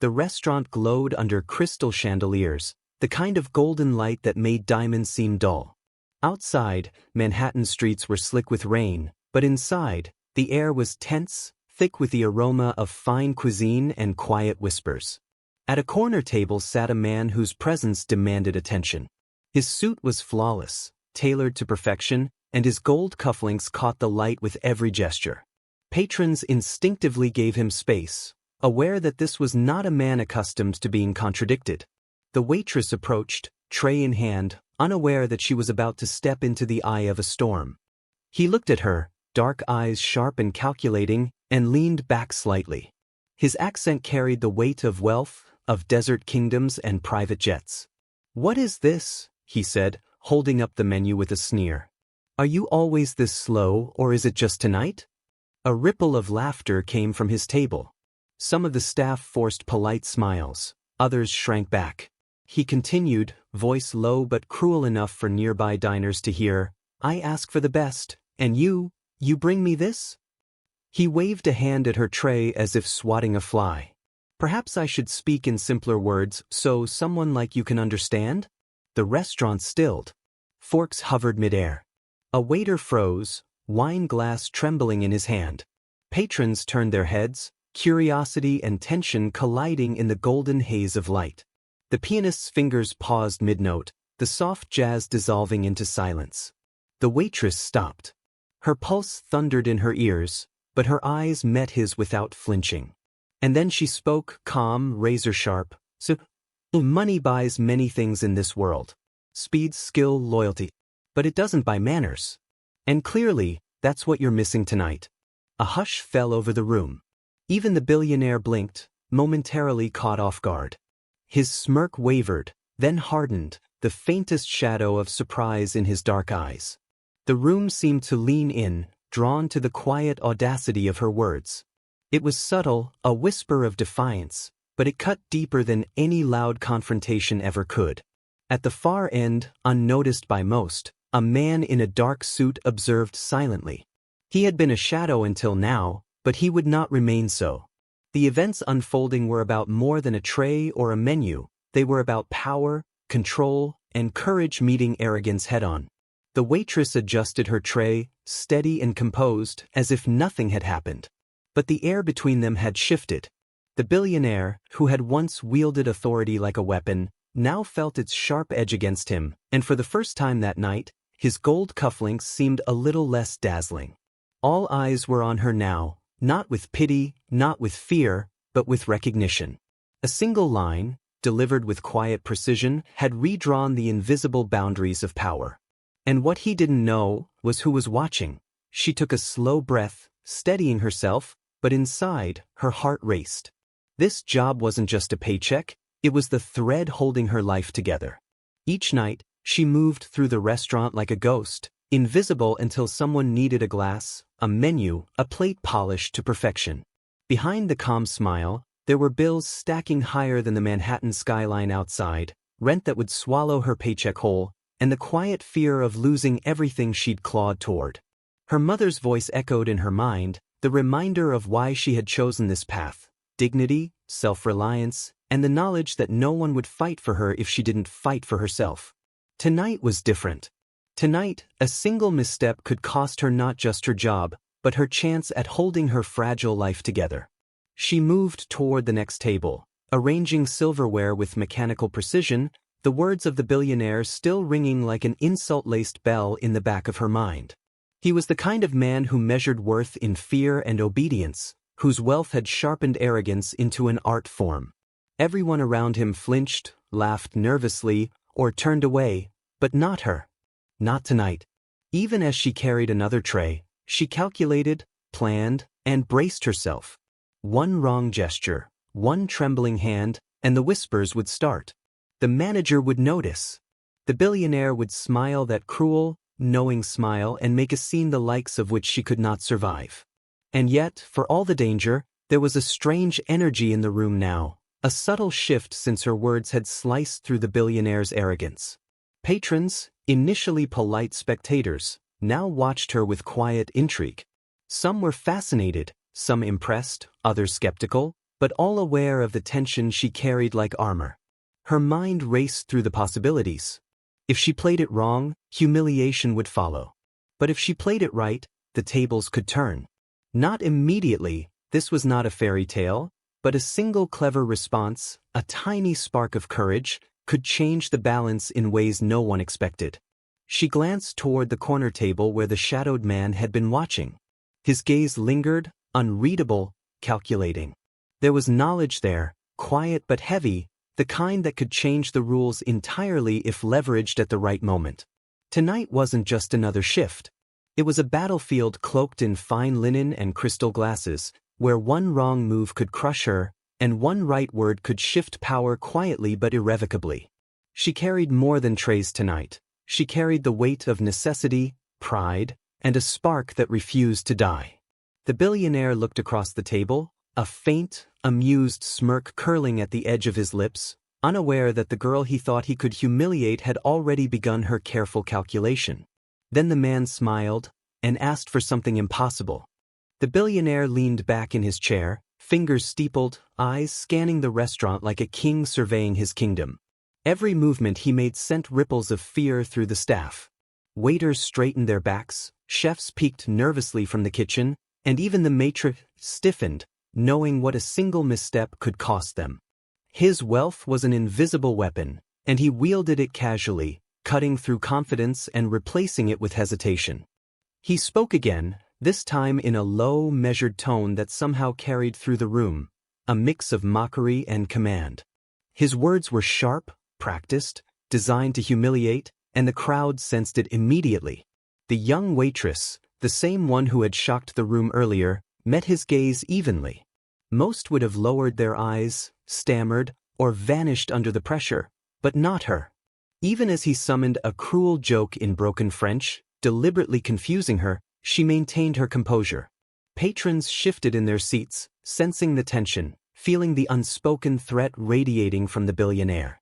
The restaurant glowed under crystal chandeliers, the kind of golden light that made diamonds seem dull. Outside, Manhattan streets were slick with rain, but inside, the air was tense, thick with the aroma of fine cuisine and quiet whispers. At a corner table sat a man whose presence demanded attention. His suit was flawless, tailored to perfection, and his gold cufflinks caught the light with every gesture. Patrons instinctively gave him space, aware that this was not a man accustomed to being contradicted. The waitress approached, tray in hand, unaware that she was about to step into the eye of a storm. He looked at her, dark eyes sharp and calculating, and leaned back slightly. His accent carried the weight of wealth, of desert kingdoms and private jets. "What is this?" he said, holding up the menu with a sneer. "Are you always this slow, or is it just tonight?" A ripple of laughter came from his table. Some of the staff forced polite smiles, others shrank back. He continued, voice low but cruel enough for nearby diners to hear, "I ask for the best, and you bring me this?" He waved a hand at her tray as if swatting a fly. "Perhaps I should speak in simpler words so someone like you can understand?" The restaurant stilled. Forks hovered midair. A waiter froze, wine glass trembling in his hand. Patrons turned their heads, curiosity and tension colliding in the golden haze of light. The pianist's fingers paused mid-note, the soft jazz dissolving into silence. The waitress stopped. Her pulse thundered in her ears, but her eyes met his without flinching. And then she spoke, calm, razor-sharp, "So, money buys many things in this world. Speed, skill, loyalty. But it doesn't buy manners. And clearly, that's what you're missing tonight." A hush fell over the room. Even the billionaire blinked, momentarily caught off guard. His smirk wavered, then hardened, the faintest shadow of surprise in his dark eyes. The room seemed to lean in, drawn to the quiet audacity of her words. It was subtle, a whisper of defiance, but it cut deeper than any loud confrontation ever could. At the far end, unnoticed by most, a man in a dark suit observed silently. He had been a shadow until now, but he would not remain so. The events unfolding were about more than a tray or a menu. They were about power, control, and courage meeting arrogance head-on. The waitress adjusted her tray, steady and composed, as if nothing had happened. But the air between them had shifted. The billionaire, who had once wielded authority like a weapon, now felt its sharp edge against him, and for the first time that night, his gold cufflinks seemed a little less dazzling. All eyes were on her now, not with pity, not with fear, but with recognition. A single line, delivered with quiet precision, had redrawn the invisible boundaries of power. And what he didn't know was who was watching. She took a slow breath, steadying herself, but inside, her heart raced. This job wasn't just a paycheck, it was the thread holding her life together. Each night, she moved through the restaurant like a ghost, invisible until someone needed a glass, a menu, a plate polished to perfection. Behind the calm smile, there were bills stacking higher than the Manhattan skyline outside, rent that would swallow her paycheck whole, and the quiet fear of losing everything she'd clawed toward. Her mother's voice echoed in her mind, the reminder of why she had chosen this path: dignity, self-reliance, and the knowledge that no one would fight for her if she didn't fight for herself. Tonight was different. Tonight, a single misstep could cost her not just her job, but her chance at holding her fragile life together. She moved toward the next table, arranging silverware with mechanical precision, the words of the billionaire still ringing like an insult-laced bell in the back of her mind. He was the kind of man who measured worth in fear and obedience, whose wealth had sharpened arrogance into an art form. Everyone around him flinched, laughed nervously, or turned away, but not her. Not tonight. Even as she carried another tray, she calculated, planned, and braced herself. One wrong gesture, one trembling hand, and the whispers would start. The manager would notice. The billionaire would smile that cruel, knowing smile and make a scene the likes of which she could not survive. And yet, for all the danger, there was a strange energy in the room now, a subtle shift since her words had sliced through the billionaire's arrogance. Patrons, initially polite spectators, now watched her with quiet intrigue. Some were fascinated, some impressed, others skeptical, but all aware of the tension she carried like armor. Her mind raced through the possibilities. If she played it wrong, humiliation would follow. But if she played it right, the tables could turn. Not immediately, this was not a fairy tale, but a single clever response, a tiny spark of courage, could change the balance in ways no one expected. She glanced toward the corner table where the shadowed man had been watching. His gaze lingered, unreadable, calculating. There was knowledge there, quiet but heavy, the kind that could change the rules entirely if leveraged at the right moment. Tonight wasn't just another shift. It was a battlefield cloaked in fine linen and crystal glasses, where one wrong move could crush her, and one right word could shift power quietly but irrevocably. She carried more than trays tonight. She carried the weight of necessity, pride, and a spark that refused to die. The billionaire looked across the table, a faint, amused smirk curling at the edge of his lips, unaware that the girl he thought he could humiliate had already begun her careful calculation. Then the man smiled and asked for something impossible. The billionaire leaned back in his chair, fingers steepled, eyes scanning the restaurant like a king surveying his kingdom. Every movement he made sent ripples of fear through the staff. Waiters straightened their backs, chefs peeked nervously from the kitchen, and even the maitre stiffened, knowing what a single misstep could cost them. His wealth was an invisible weapon, and he wielded it casually, cutting through confidence and replacing it with hesitation. He spoke again, this time in a low, measured tone that somehow carried through the room, a mix of mockery and command. His words were sharp, practiced, designed to humiliate, and the crowd sensed it immediately. The young waitress, the same one who had shocked the room earlier, met his gaze evenly. Most would have lowered their eyes, stammered, or vanished under the pressure, but not her. Even as he summoned a cruel joke in broken French, deliberately confusing her, she maintained her composure. Patrons shifted in their seats, sensing the tension, feeling the unspoken threat radiating from the billionaire.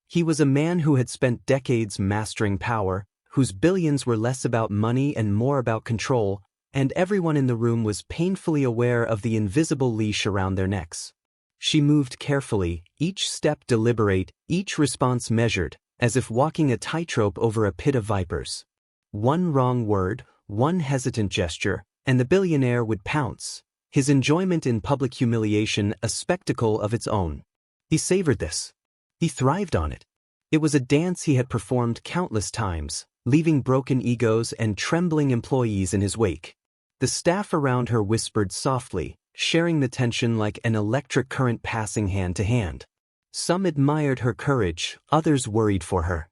He was a man who had spent decades mastering power, whose billions were less about money and more about control, and everyone in the room was painfully aware of the invisible leash around their necks. She moved carefully, each step deliberate, each response measured, as if walking a tightrope over a pit of vipers. One wrong word, one hesitant gesture, and the billionaire would pounce, his enjoyment in public humiliation a spectacle of its own. He savored this. He thrived on it. It was a dance he had performed countless times, leaving broken egos and trembling employees in his wake. The staff around her whispered softly, sharing the tension like an electric current passing hand to hand. Some admired her courage, others worried for her.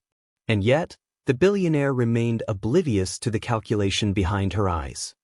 And yet, the billionaire remained oblivious to the calculation behind her eyes.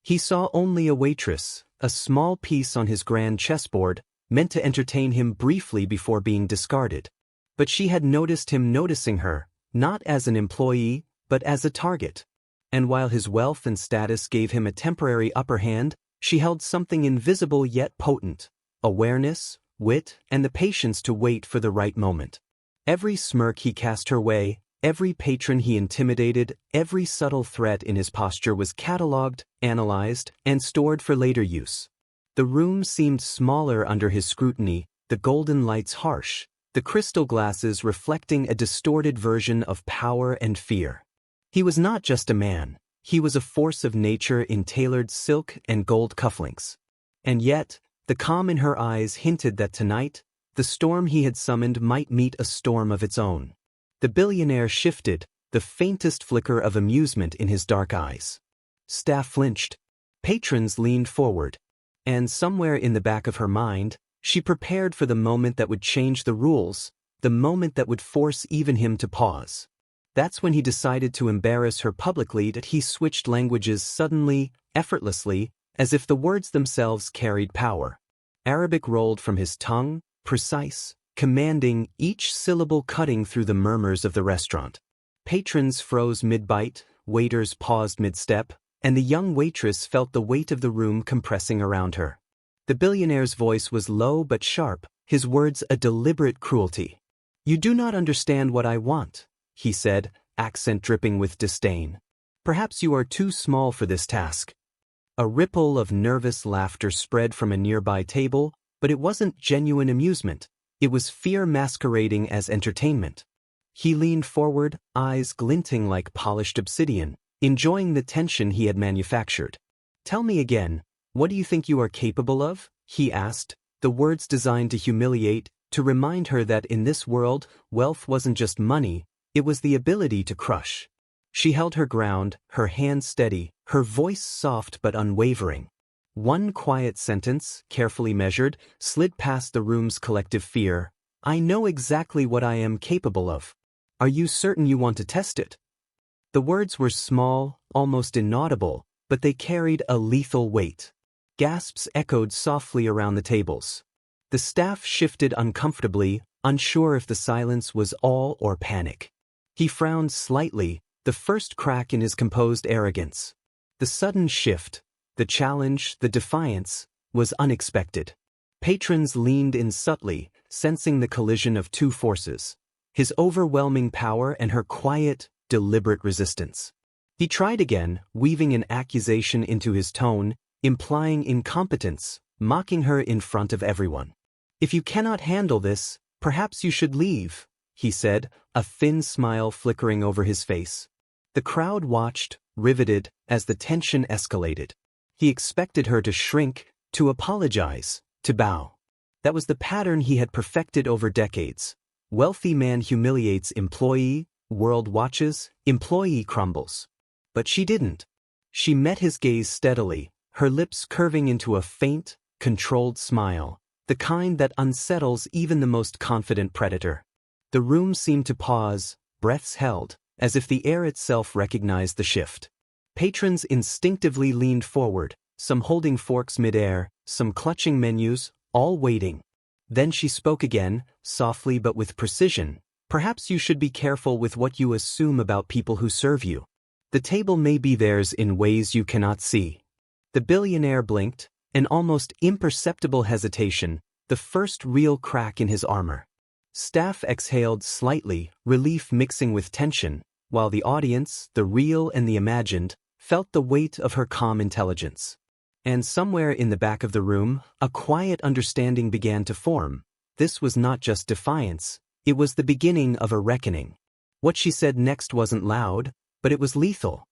He saw only a waitress, a small piece on his grand chessboard, meant to entertain him briefly before being discarded. But she had noticed him noticing her, not as an employee, but as a target. And while his wealth and status gave him a temporary upper hand, she held something invisible yet potent: awareness, wit, and the patience to wait for the right moment. Every smirk he cast her way, every patron he intimidated, every subtle threat in his posture was catalogued, analyzed, and stored for later use. The room seemed smaller under his scrutiny, the golden lights harsh, the crystal glasses reflecting a distorted version of power and fear. He was not just a man, he was a force of nature in tailored silk and gold cufflinks. And yet, the calm in her eyes hinted that tonight, the storm he had summoned might meet a storm of its own. The billionaire shifted, the faintest flicker of amusement in his dark eyes. Staff flinched. Patrons leaned forward. And somewhere in the back of her mind, she prepared for the moment that would change the rules, the moment that would force even him to pause. That's when he decided to embarrass her publicly, that he switched languages suddenly, effortlessly, as if the words themselves carried power. Arabic rolled from his tongue, precise, commanding, each syllable cutting through the murmurs of the restaurant. Patrons froze mid-bite, waiters paused mid-step, and the young waitress felt the weight of the room compressing around her. The billionaire's voice was low but sharp, his words a deliberate cruelty. "You do not understand what I want," he said, accent dripping with disdain. "Perhaps you are too small for this task." A ripple of nervous laughter spread from a nearby table, But it wasn't genuine amusement. It was fear masquerading as entertainment. He leaned forward, eyes glinting like polished obsidian, enjoying the tension he had manufactured. "Tell me again, what do you think you are capable of?" he asked, the words designed to humiliate, to remind her that in this world, wealth wasn't just money, it was the ability to crush. She held her ground, her hands steady, her voice soft but unwavering. One quiet sentence, carefully measured, slid past the room's collective fear. "I know exactly what I am capable of. Are you certain you want to test it?" The words were small, almost inaudible, but they carried a lethal weight. Gasps echoed softly around the tables. The staff shifted uncomfortably, unsure if the silence was awe or panic. He frowned slightly, the first crack in his composed arrogance. The sudden shift, the challenge, the defiance, was unexpected. Patrons leaned in subtly, sensing the collision of two forces: his overwhelming power and her quiet, deliberate resistance. He tried again, weaving an accusation into his tone, implying incompetence, mocking her in front of everyone. "If you cannot handle this, perhaps you should leave," he said, a thin smile flickering over his face. The crowd watched, riveted, as the tension escalated. He expected her to shrink, to apologize, to bow. That was the pattern he had perfected over decades. Wealthy man humiliates employee, world watches, employee crumbles. But she didn't. She met his gaze steadily, her lips curving into a faint, controlled smile, the kind that unsettles even the most confident predator. The room seemed to pause, breaths held, as if the air itself recognized the shift. Patrons instinctively leaned forward, some holding forks midair, some clutching menus, all waiting. Then she spoke again, softly but with precision. "Perhaps you should be careful with what you assume about people who serve you. The table may be theirs in ways you cannot see." The billionaire blinked, an almost imperceptible hesitation, the first real crack in his armor. Staff exhaled slightly, relief mixing with tension, while the audience, the real and the imagined, felt the weight of her calm intelligence. And somewhere in the back of the room, a quiet understanding began to form. This was not just defiance, it was the beginning of a reckoning. What she said next wasn't loud, but it was lethal.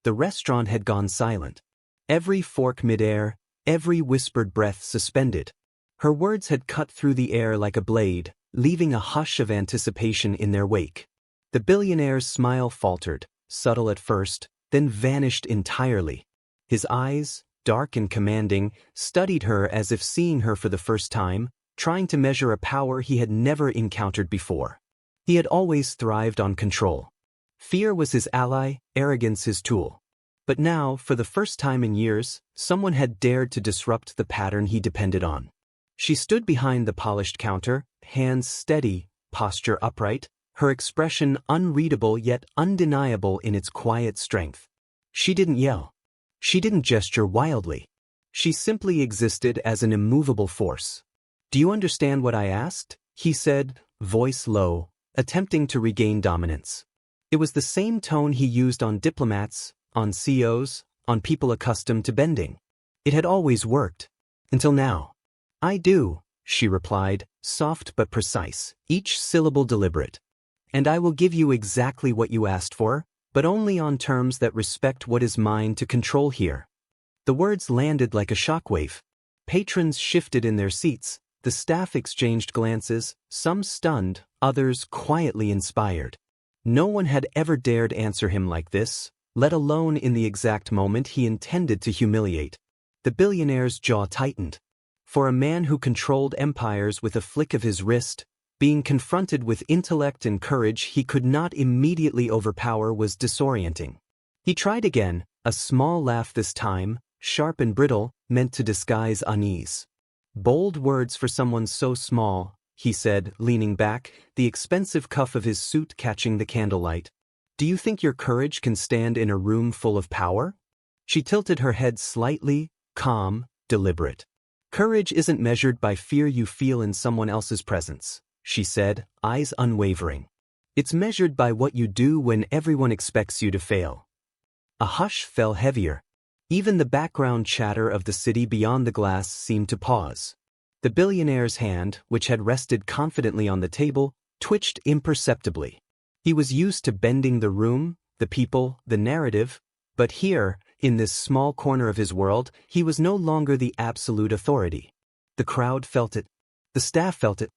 The restaurant had gone silent. Every fork midair, every whispered breath suspended. Her words had cut through the air like a blade, leaving a hush of anticipation in their wake. The billionaire's smile faltered, subtle at first, then vanished entirely. His eyes, dark and commanding, studied her as if seeing her for the first time, trying to measure a power he had never encountered before. He had always thrived on control. Fear was his ally, arrogance his tool. But now, for the first time in years, someone had dared to disrupt the pattern he depended on. She stood behind the polished counter, hands steady, posture upright, her expression unreadable yet undeniable in its quiet strength. She didn't yell. She didn't gesture wildly. She simply existed as an immovable force. "Do you understand what I asked?" he said, voice low, attempting to regain dominance. It was the same tone he used on diplomats, on CEOs, on people accustomed to bending. It had always worked. Until now. "I do," she replied, soft but precise, each syllable deliberate. "And I will give you exactly what you asked for, but only on terms that respect what is mine to control here." The words landed like a shockwave. Patrons shifted in their seats, the staff exchanged glances, some stunned, others quietly inspired. No one had ever dared answer him like this, let alone in the exact moment he intended to humiliate. The billionaire's jaw tightened. For a man who controlled empires with a flick of his wrist, being confronted with intellect and courage he could not immediately overpower was disorienting. He tried again, a small laugh this time, sharp and brittle, meant to disguise unease. "Bold words for someone so small," he said, leaning back, the expensive cuff of his suit catching the candlelight. "Do you think your courage can stand in a room full of power?" She tilted her head slightly, calm, deliberate. "Courage isn't measured by fear you feel in someone else's presence," she said, eyes unwavering. "It's measured by what you do when everyone expects you to fail." A hush fell heavier. Even the background chatter of the city beyond the glass seemed to pause. The billionaire's hand, which had rested confidently on the table, twitched imperceptibly. He was used to bending the room, the people, the narrative, but here, in this small corner of his world, he was no longer the absolute authority. The crowd felt it. The staff felt it.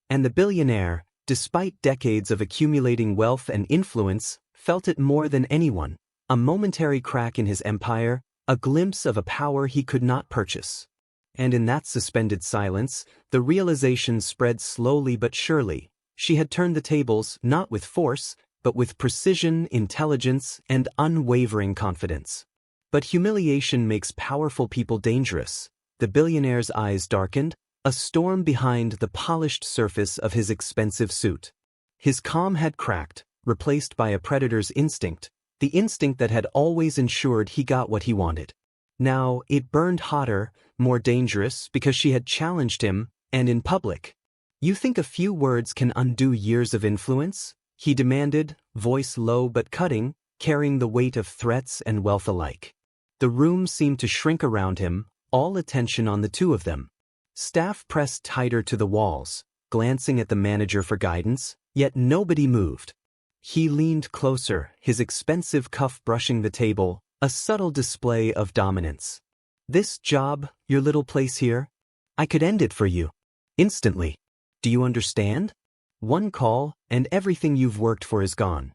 And the billionaire, despite decades of accumulating wealth and influence, felt it more than anyone. A momentary crack in his empire, a glimpse of a power he could not purchase. And in that suspended silence, the realization spread slowly but surely. She had turned the tables not with force, but with precision, intelligence, and unwavering confidence. But humiliation makes powerful people dangerous. The billionaire's eyes darkened, a storm behind the polished surface of his expensive suit. His calm had cracked, replaced by a predator's instinct, the instinct that had always ensured he got what he wanted. Now, it burned hotter, more dangerous, because she had challenged him, and in public. "You think a few words can undo years of influence?" he demanded, voice low but cutting, carrying the weight of threats and wealth alike. The room seemed to shrink around him, all attention on the two of them. Staff pressed tighter to the walls, glancing at the manager for guidance, yet nobody moved. He leaned closer, his expensive cuff brushing the table, a subtle display of dominance. "This job, your little place here, I could end it for you. Instantly. Do you understand? One call, and everything you've worked for is gone."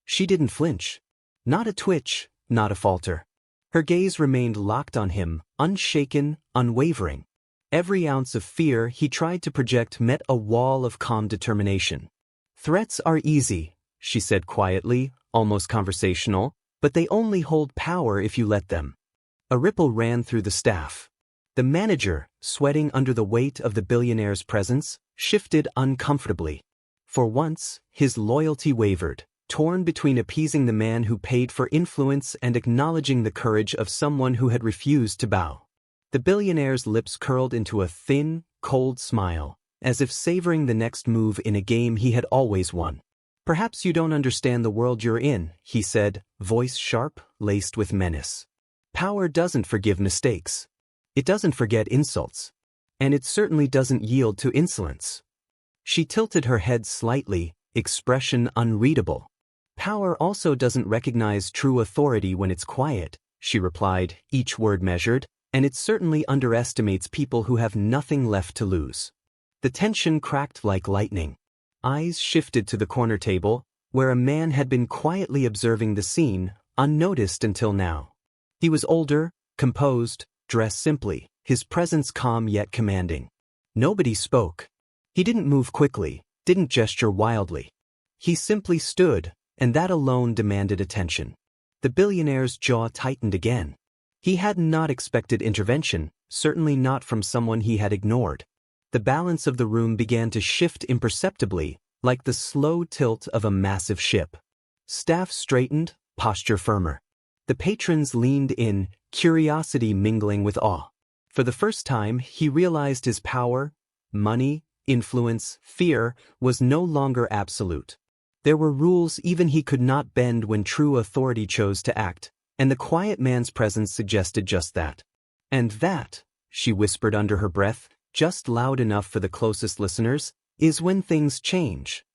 She didn't flinch. Not a twitch, not a falter. Her gaze remained locked on him, unshaken, unwavering. Every ounce of fear he tried to project met a wall of calm determination. "Threats are easy," she said quietly, almost conversational, "but they only hold power if you let them." A ripple ran through the staff. The manager, sweating under the weight of the billionaire's presence, shifted uncomfortably. For once, his loyalty wavered, torn between appeasing the man who paid for influence and acknowledging the courage of someone who had refused to bow. The billionaire's lips curled into a thin, cold smile, as if savoring the next move in a game he had always won. "Perhaps you don't understand the world you're in," he said, voice sharp, laced with menace. "Power doesn't forgive mistakes. It doesn't forget insults. And it certainly doesn't yield to insolence." She tilted her head slightly, expression unreadable. "Power also doesn't recognize true authority when it's quiet," she replied, each word measured, "and it certainly underestimates people who have nothing left to lose." The tension cracked like lightning. Eyes shifted to the corner table, where a man had been quietly observing the scene, unnoticed until now. He was older, composed, dressed simply, his presence calm yet commanding. Nobody spoke. He didn't move quickly, didn't gesture wildly. He simply stood, and that alone demanded attention. The billionaire's jaw tightened again. He had not expected intervention, certainly not from someone he had ignored. The balance of the room began to shift imperceptibly, like the slow tilt of a massive ship. Staff straightened, posture firmer. The patrons leaned in, curiosity mingling with awe. For the first time, he realized his power, money, influence, fear, was no longer absolute. There were rules even he could not bend when true authority chose to act, and the quiet man's presence suggested just that. "And that," she whispered under her breath, just loud enough for the closest listeners, "is when things change."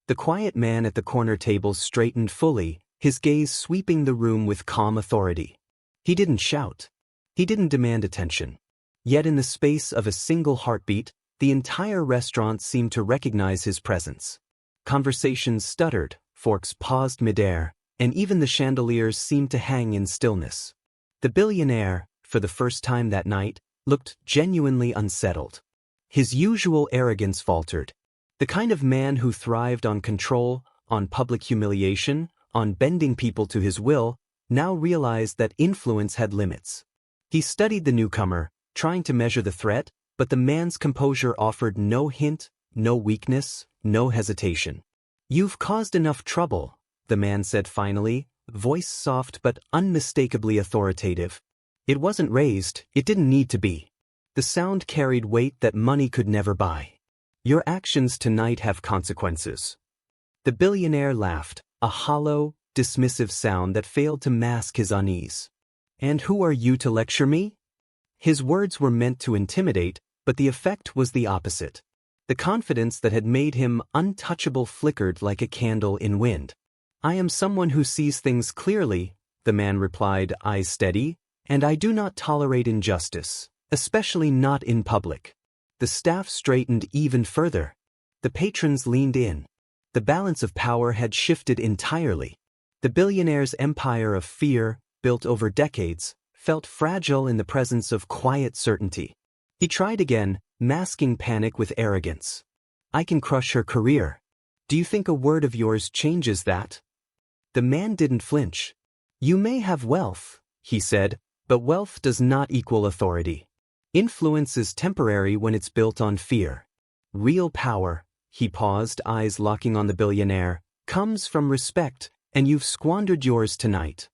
The quiet man at the corner table straightened fully, his gaze sweeping the room with calm authority. He didn't shout. He didn't demand attention. Yet in the space of a single heartbeat, the entire restaurant seemed to recognize his presence. Conversations stuttered, forks paused midair, and even the chandeliers seemed to hang in stillness. The billionaire, for the first time that night, looked genuinely unsettled. His usual arrogance faltered. The kind of man who thrived on control, on public humiliation, on bending people to his will, now realized that influence had limits. He studied the newcomer, trying to measure the threat, but the man's composure offered no hint, no weakness, no hesitation. "You've caused enough trouble," the man said finally, voice soft but unmistakably authoritative. It wasn't raised, it didn't need to be. The sound carried weight that money could never buy. "Your actions tonight have consequences." The billionaire laughed, a hollow, dismissive sound that failed to mask his unease. "And who are you to lecture me?" His words were meant to intimidate, but the effect was the opposite. The confidence that had made him untouchable flickered like a candle in wind. "I am someone who sees things clearly," the man replied, eyes steady, "and I do not tolerate injustice, especially not in public." The staff straightened even further. The patrons leaned in. The balance of power had shifted entirely. The billionaire's empire of fear, built over decades, felt fragile in the presence of quiet certainty. He tried again, masking panic with arrogance. "I can crush her career. Do you think a word of yours changes that?" The man didn't flinch. "You may have wealth," he said, "but wealth does not equal authority. Influence is temporary when it's built on fear. Real power," he paused, eyes locking on the billionaire, "comes from respect, and you've squandered yours tonight."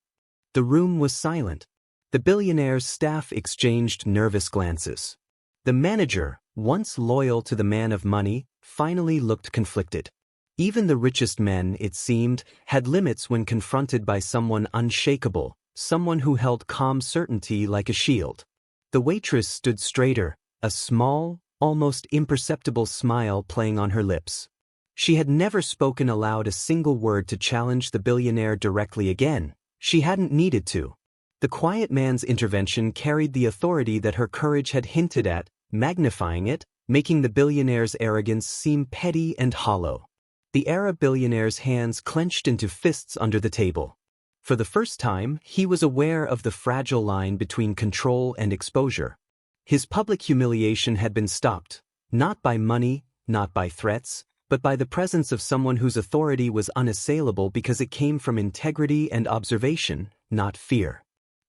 The room was silent. The billionaire's staff exchanged nervous glances. The manager, once loyal to the man of money, finally looked conflicted. Even the richest men, it seemed, had limits when confronted by someone unshakable, someone who held calm certainty like a shield. The waitress stood straighter, a small, almost imperceptible smile playing on her lips. She had never spoken aloud a single word to challenge the billionaire directly again. She hadn't needed to. The quiet man's intervention carried the authority that her courage had hinted at, magnifying it, making the billionaire's arrogance seem petty and hollow. The Arab billionaire's hands clenched into fists under the table. For the first time, he was aware of the fragile line between control and exposure. His public humiliation had been stopped, not by money, not by threats, but by the presence of someone whose authority was unassailable because it came from integrity and observation, not fear.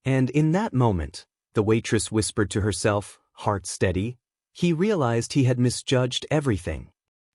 And in that moment, the waitress whispered to herself, heart steady, he realized he had misjudged everything.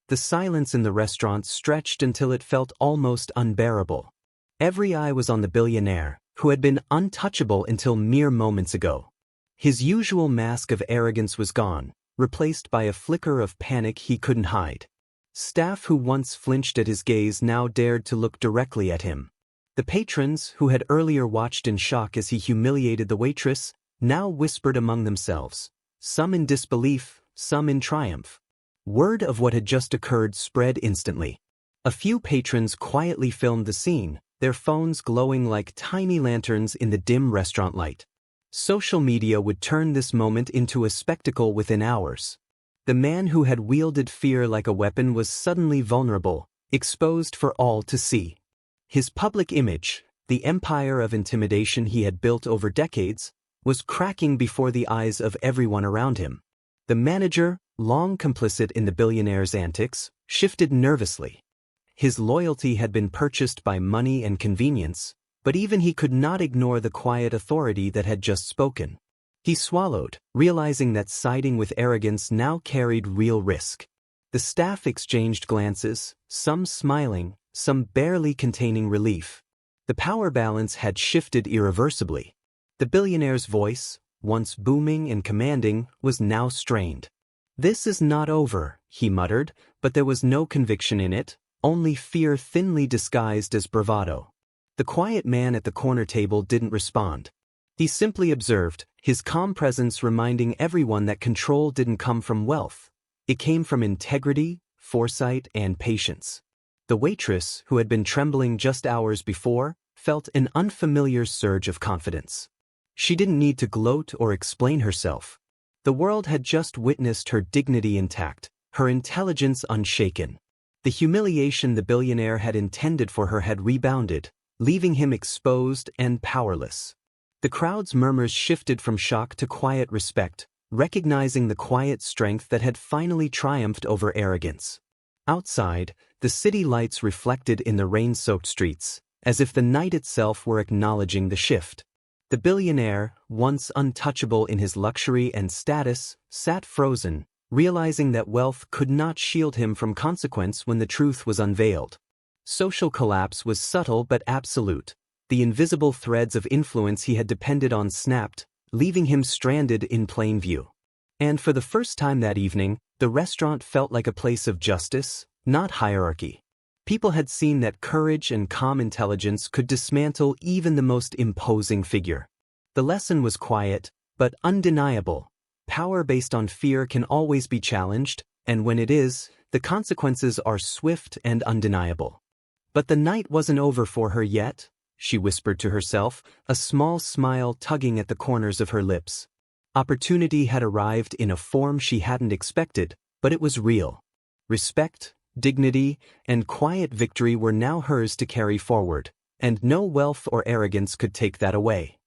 The silence in the restaurant stretched until it felt almost unbearable. Every eye was on the billionaire, who had been untouchable until mere moments ago. His usual mask of arrogance was gone, replaced by a flicker of panic he couldn't hide. Staff who once flinched at his gaze now dared to look directly at him. The patrons, who had earlier watched in shock as he humiliated the waitress, now whispered among themselves, some in disbelief, some in triumph. Word of what had just occurred spread instantly. A few patrons quietly filmed the scene, their phones glowing like tiny lanterns in the dim restaurant light. Social media would turn this moment into a spectacle within hours. The man who had wielded fear like a weapon was suddenly vulnerable, exposed for all to see. His public image, the empire of intimidation he had built over decades, was cracking before the eyes of everyone around him. The manager, long complicit in the billionaire's antics, shifted nervously. His loyalty had been purchased by money and convenience, but even he could not ignore the quiet authority that had just spoken. He swallowed, realizing that siding with arrogance now carried real risk. The staff exchanged glances, some smiling, some barely containing relief. The power balance had shifted irreversibly. The billionaire's voice, once booming and commanding, was now strained. "This is not over," he muttered, but there was no conviction in it, only fear thinly disguised as bravado. The quiet man at the corner table didn't respond. He simply observed, his calm presence reminding everyone that control didn't come from wealth. It came from integrity, foresight, and patience. The waitress, who had been trembling just hours before, felt an unfamiliar surge of confidence. She didn't need to gloat or explain herself. The world had just witnessed her dignity intact, her intelligence unshaken. The humiliation the billionaire had intended for her had rebounded, leaving him exposed and powerless. The crowd's murmurs shifted from shock to quiet respect, recognizing the quiet strength that had finally triumphed over arrogance. Outside, the city lights reflected in the rain-soaked streets, as if the night itself were acknowledging the shift. The billionaire, once untouchable in his luxury and status, sat frozen, realizing that wealth could not shield him from consequence when the truth was unveiled. Social collapse was subtle but absolute. The invisible threads of influence he had depended on snapped, leaving him stranded in plain view. And for the first time that evening, the restaurant felt like a place of justice, not hierarchy. People had seen that courage and calm intelligence could dismantle even the most imposing figure. The lesson was quiet, but undeniable. power based on fear can always be challenged, and when it is, the consequences are swift and undeniable. But the night wasn't over for her yet, she whispered to herself, a small smile tugging at the corners of her lips. Opportunity had arrived in a form she hadn't expected, but it was real. Respect, dignity, and quiet victory were now hers to carry forward, and no wealth or arrogance could take that away.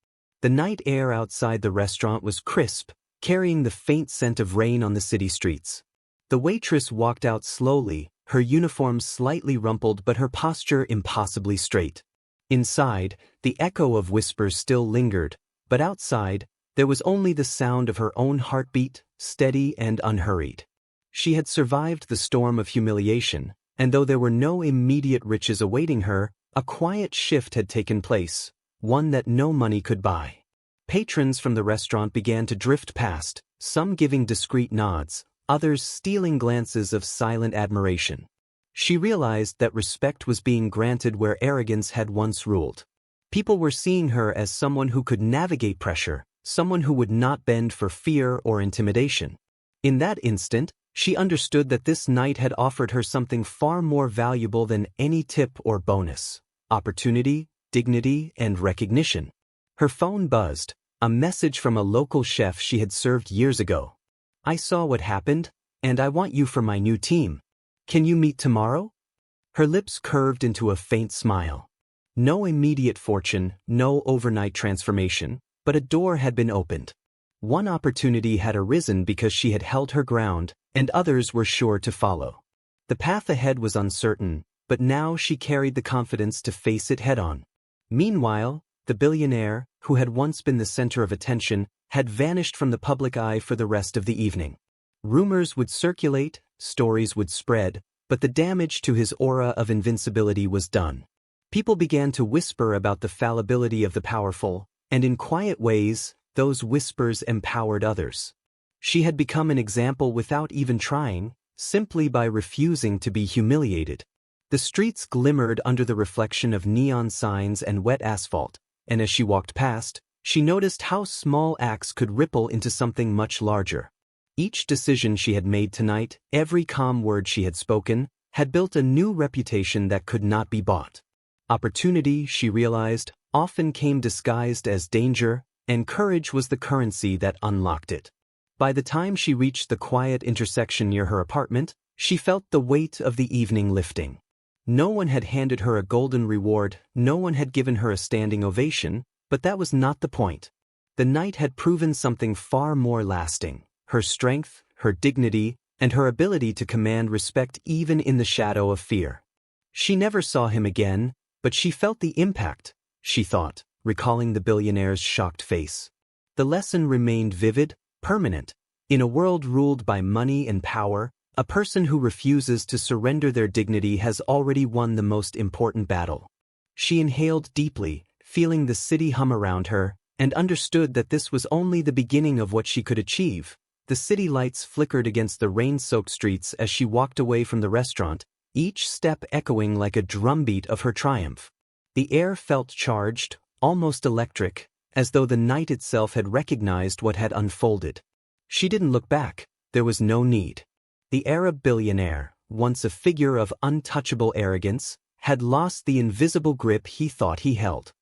The night air outside the restaurant was crisp, carrying the faint scent of rain on the city streets. The waitress walked out slowly, her uniform slightly rumpled but her posture impossibly straight. Inside, the echo of whispers still lingered, but outside, there was only the sound of her own heartbeat, steady and unhurried. She had survived the storm of humiliation, and though there were no immediate riches awaiting her, a quiet shift had taken place, one that no money could buy. Patrons from the restaurant began to drift past, some giving discreet nods, others stealing glances of silent admiration. She realized that respect was being granted where arrogance had once ruled. People were seeing her as someone who could navigate pressure, someone who would not bend for fear or intimidation. In that instant, she understood that this night had offered her something far more valuable than any tip or bonus: opportunity, dignity, and recognition. Her phone buzzed, a message from a local chef she had served years ago. "I saw what happened, and I want you for my new team. Can you meet tomorrow?" Her lips curved into a faint smile. No immediate fortune, no overnight transformation, but a door had been opened. One opportunity had arisen because she had held her ground, and others were sure to follow. The path ahead was uncertain, but now she carried the confidence to face it head-on. Meanwhile, the billionaire, who had once been the center of attention, had vanished from the public eye for the rest of the evening. Rumors would circulate, stories would spread, but the damage to his aura of invincibility was done. People began to whisper about the fallibility of the powerful, and in quiet ways, those whispers empowered others. She had become an example without even trying, simply by refusing to be humiliated. The streets glimmered under the reflection of neon signs and wet asphalt, and as she walked past, she noticed how small acts could ripple into something much larger. Each decision she had made tonight, every calm word she had spoken, had built a new reputation that could not be bought. Opportunity, she realized, often came disguised as danger, and courage was the currency that unlocked it. By the time she reached the quiet intersection near her apartment, she felt the weight of the evening lifting. No one had handed her a golden reward, no one had given her a standing ovation, but that was not the point. The night had proven something far more lasting: her strength, her dignity, and her ability to command respect even in the shadow of fear. She never saw him again, but she felt the impact, she thought, recalling the billionaire's shocked face. The lesson remained vivid, permanent. In a world ruled by money and power, a person who refuses to surrender their dignity has already won the most important battle. She inhaled deeply, feeling the city hum around her, and understood that this was only the beginning of what she could achieve. The city lights flickered against the rain-soaked streets as she walked away from the restaurant, each step echoing like a drumbeat of her triumph. The air felt charged, almost electric, as though the night itself had recognized what had unfolded. She didn't look back. There was no need. The Arab billionaire, once a figure of untouchable arrogance, had lost the invisible grip he thought he held.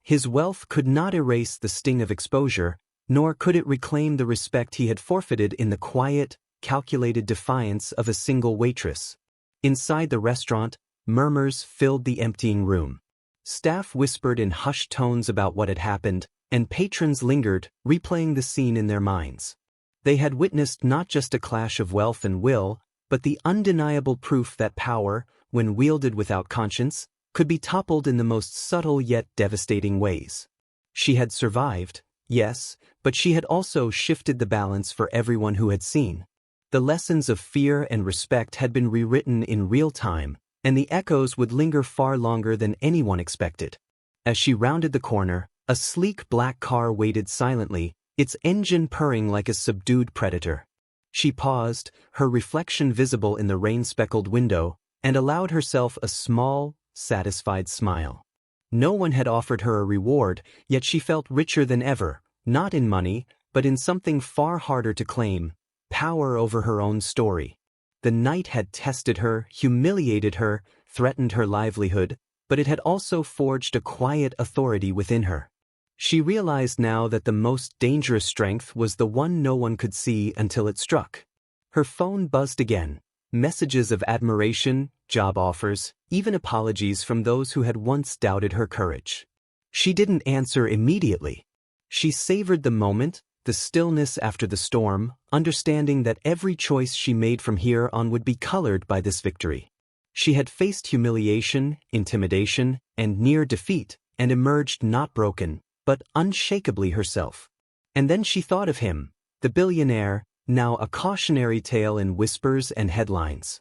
His wealth could not erase the sting of exposure, nor could it reclaim the respect he had forfeited in the quiet, calculated defiance of a single waitress. Inside the restaurant, murmurs filled the emptying room. Staff whispered in hushed tones about what had happened, and patrons lingered, replaying the scene in their minds. They had witnessed not just a clash of wealth and will, but the undeniable proof that power, when wielded without conscience, could be toppled in the most subtle yet devastating ways. She had survived, yes, but she had also shifted the balance for everyone who had seen. The lessons of fear and respect had been rewritten in real time, and the echoes would linger far longer than anyone expected. As she rounded the corner, a sleek black car waited silently, its engine purring like a subdued predator. She paused, her reflection visible in the rain-speckled window, and allowed herself a small, satisfied smile. No one had offered her a reward, yet she felt richer than ever, not in money, but in something far harder to claim: power over her own story. The night had tested her, humiliated her, threatened her livelihood, but it had also forged a quiet authority within her. She realized now that the most dangerous strength was the one no one could see until it struck. Her phone buzzed again. Messages of admiration, job offers, even apologies from those who had once doubted her courage. She didn't answer immediately. She savored the moment, the stillness after the storm, understanding that every choice she made from here on would be colored by this victory. She had faced humiliation, intimidation, and near defeat, and emerged not broken, but unshakably herself. And then she thought of him, the billionaire, now a cautionary tale in whispers and headlines.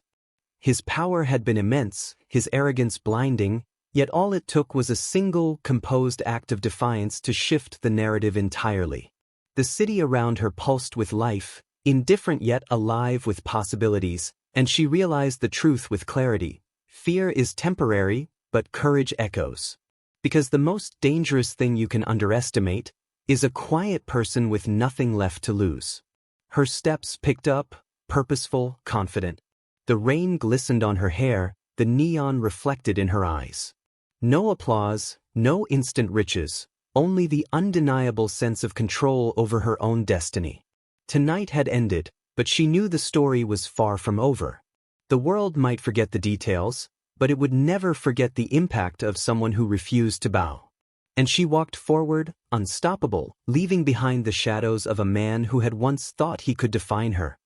His power had been immense, his arrogance blinding, yet all it took was a single, composed act of defiance to shift the narrative entirely. The city around her pulsed with life, indifferent yet alive with possibilities, and she realized the truth with clarity. Fear is temporary, but courage echoes. Because the most dangerous thing you can underestimate is a quiet person with nothing left to lose. Her steps picked up, purposeful, confident. The rain glistened on her hair, the neon reflected in her eyes. No applause, no instant riches, only the undeniable sense of control over her own destiny. Tonight had ended, but she knew the story was far from over. The world might forget the details, but it would never forget the impact of someone who refused to bow. And she walked forward, unstoppable, leaving behind the shadows of a man who had once thought he could define her.